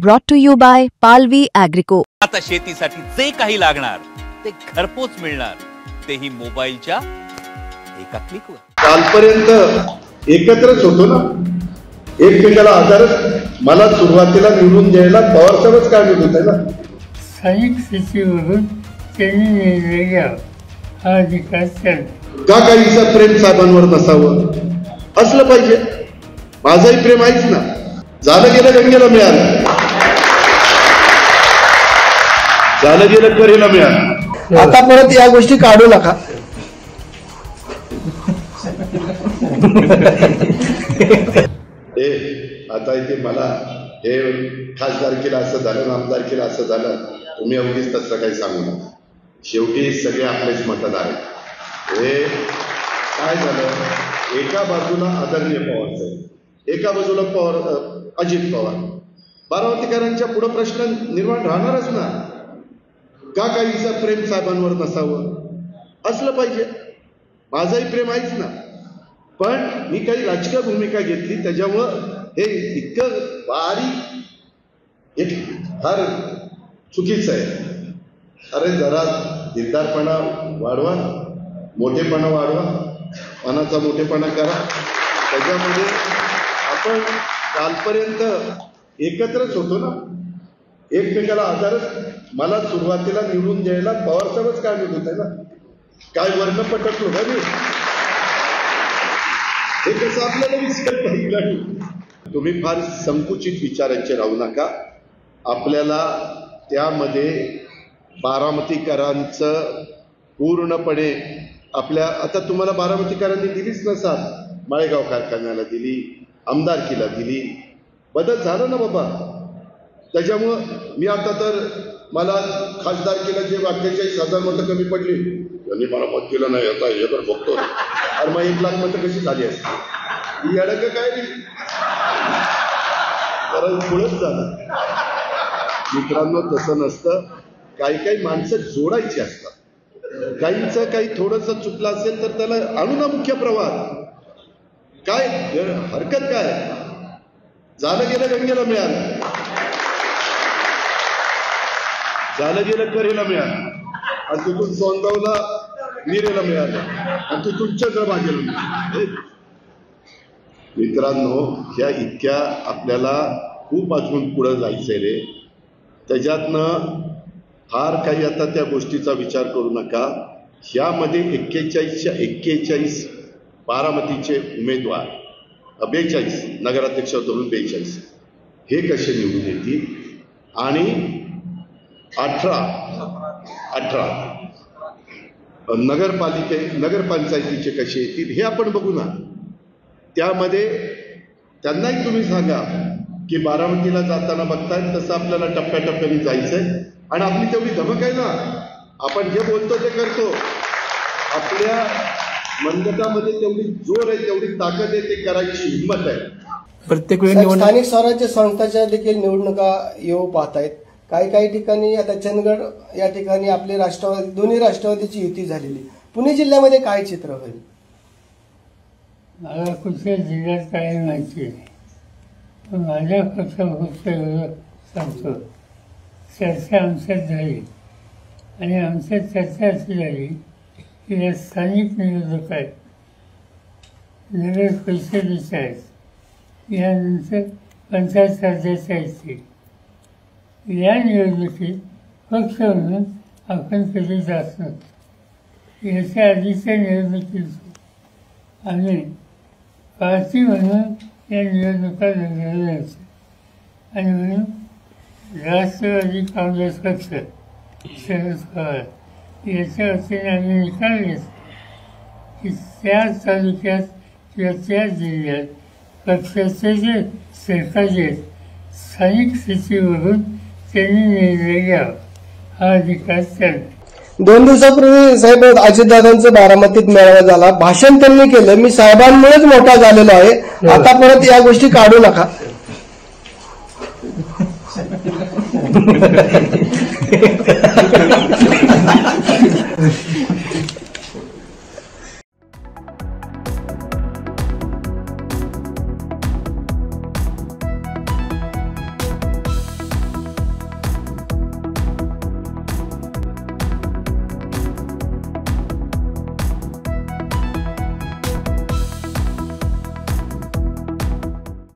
Brought to you by Palvi Agrico. आता शेतीसाठी जे काही लागणार ते घरपोच मिळणार, तेही मोबाईलच्या एका क्लिकवर. कालपर्यंत एकत्रच होतो ना, एकमेकाला आधारच. मला सुरुवातीला निवडून द्यायला पवारसाहेबच काय मिळत होते ना. स्थानिक स्थितीवरून त्यांनी निर्णय घ्यावा हा अधिकार का काहीचं प्रेम साहेबांवर नसावं, असलं पाहिजे. माझंही प्रेम आहेच ना. झालं गेलं गंगेला मिळालं, झालं गेलं करेला मिळालं. आता परत या गोष्टी काढू नका. आता इथे मला हे खासदारकीला असं झालं, आमदारकीला असं झालं, तुम्ही अवघीच तसं काही सांगू नका. शेवटी सगळे आपलेच मतदार आहेत. हे काय झालं, एका बाजूला आदरणीय पवार साहेब, एका बाजूला अजित पवार. बारामतीकरांच्या पुढे प्रश्न निर्माण राहणारच ना. का काहीचं प्रेम साहेबांवर नसावं, असलं पाहिजे. माझंही प्रेम आहेच ना. पण मी काही राजकीय भूमिका घेतली त्याच्यामुळं हे इतकं बारीक फार चुकीचं आहे. अरे जरा दिलदारपणा वाढवा, मोठेपणा वाढवा, मनाचा मोठेपणा करा. त्याच्यामध्ये आपण कालपर्यंत एकत्रच होतो ना, एकमेकाला आधारच. मला सुरुवातीला निवडून द्यायला पवारसाहेबच काय मिळत होते ना. काय वर्ण पटकलो का मी, हे कसं आपल्याला विसरत नाही. तुम्ही फार संकुचित विचारांचे राहू नका. आपल्याला त्यामध्ये बारामतीकरांचं पूर्णपणे आपल्या, आता तुम्हाला बारामतीकरांनी दिलीच नसाल, माळेगाव कारखान्याला दिली, आमदारकीला दिली, बदल झाला ना बाबा. त्याच्यामुळं मी आता तर मला खासदारकीला जे 48,000 मतं कमी पडली, त्यांनी मला मत दिलं नाही, आता हे तर बघतो. अरे मग 1 लाख मतं कशी झाली असते, ही अडक काय नाही, कारण पुढंच झालं. मित्रांनो तसं नसतं. काही माणसं जोडायची असतात. काहींचं काही थोडंसं चुकलं असेल तर त्याला आणू ना मुख्य प्रवाहात. काय हरकत काय, झालं गेलं गंगेला मिळालं, झालं गेलं करेला मिळालं, आणि तिथून सोनगावला विरेला मिळालं, आणि तिथून चंद्रभागेला मिळालं. मित्रांनो ह्या इतक्या आपल्याला खूप अजून पुढं जायचंय रे. त्याच्यातनं फार काही आता त्या गोष्टीचा विचार करू नका. ह्यामध्ये 41च्या 41 बारामतीचे उमेदवार, 42 नगराध्यक्ष धरून 42 हे कसे निवडून येतील, आणि 18 नगरपंचायतीचे कसे येतील हे आपण बघू ना. त्यामध्ये त्यांनाही तुम्ही सांगा की बारामतीला जाताना बघताय तसं आपल्याला टप्प्याटप्प्याने जायचंय, आणि आपली तेवढी धमक आहे ना. आपण जे बोलतो ते करतो. आपल्या मनगटामध्ये तेवढी जोर आहे, तेवढी ताकद आहे, ते करायची हिंमत आहे. प्रत्येक वेळी स्थानिक स्वराज्य संस्थांच्या देखील निवडणुका येऊ पाहतायत. काही ठिकाणी आता चंदगड या ठिकाणी आपले राष्ट्रवादी, दोन्ही राष्ट्रवादीची युती झालेली. पुणे जिल्ह्यामध्ये काय चित्र होईल? मला कुठल्या जिल्ह्यात काही माहिती नाही, पण माझ्या पक्षाविरोधात सांगतो. चर्चा आमच्यात झाली, आणि आमच्यात चर्चा अशी झाली की या स्थानिक निवडणूक आहेत, नगर परिषदेच्या आहेत, यानंतर पंचायत राज्याच्या आहेत. या निवडणुकीत पक्ष म्हणून आपण कधी जात नव्हतो. याच्या आधीच्या निवडणुकीत आम्ही पार्टी म्हणून या निवडणुका लढवल्या होत्या, आणि म्हणून राष्ट्रवादी काँग्रेस पक्ष, शरद पवार याच्या वतीने आम्ही निकाल घेतला की त्या तालुक्यात किंवा त्या जिल्ह्यात पक्षाचे जे सरकारी आहेत, स्थानिक स्थितीवरून त्यांनी निर्णय घ्यावा हा अधिकार त्यांना. 2 दिवसापूर्वी साहेब अजितदादांचा बारामतीत मेळावा झाला, भाषण त्यांनी केलं, मी साहेबांमुळेच मोठा झालेलो आहे. आता परत या गोष्टी काढू नका.